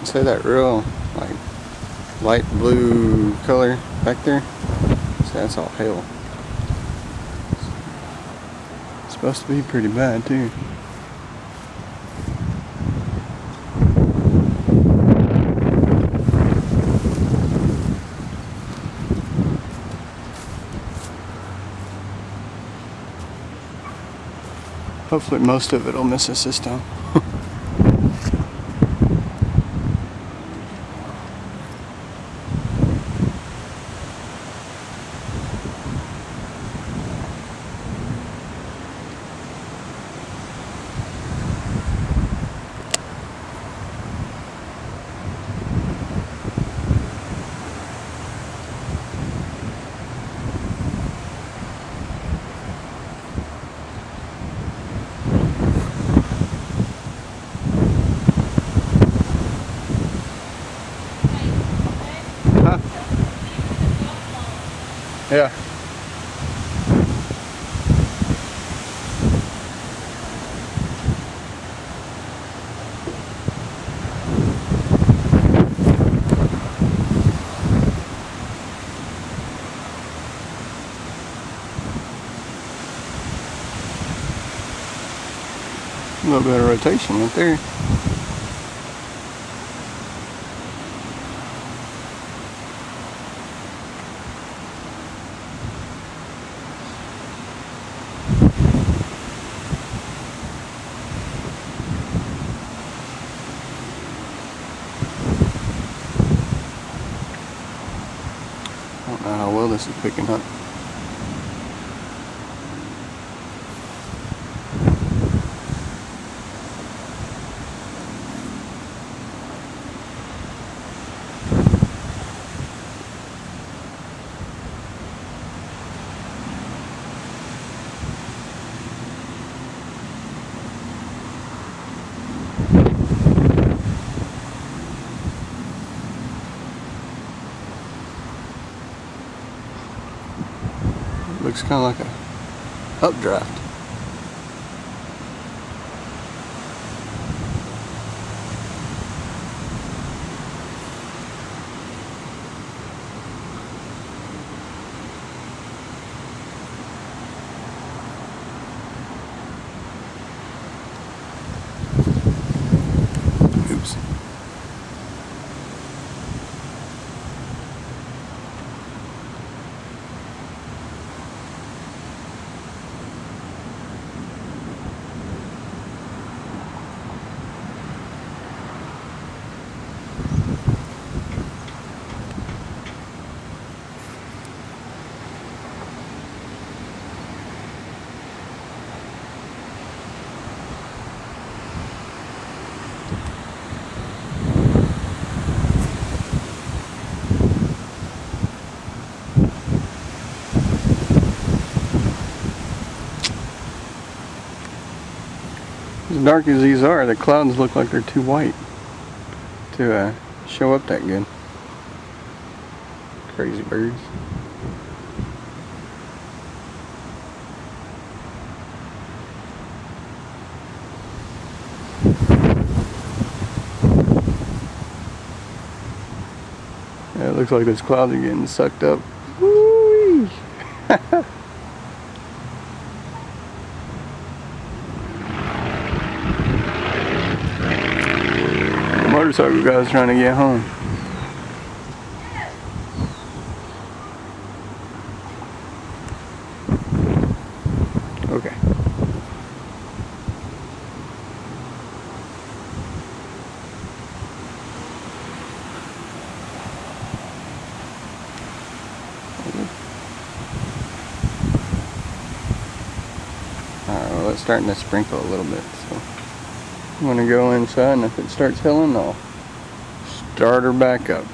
See that real like light blue color back there? See, that's all hail. It's supposed to be pretty bad too. Hopefully most of it will miss us this time. Yeah. A little bit of rotation right there. I don't know how well this is picking up. Looks kind of like a updraft. Oops. As dark as these are, the clouds look like they're too white to show up that good. Crazy birds. Yeah, it looks like those clouds are getting sucked up. Woo-wee. Motorcycle guy's trying to get home. Okay. Alright, well it's starting to sprinkle a little bit, so I'm gonna go inside, and if it starts hailing, I'll start her back up.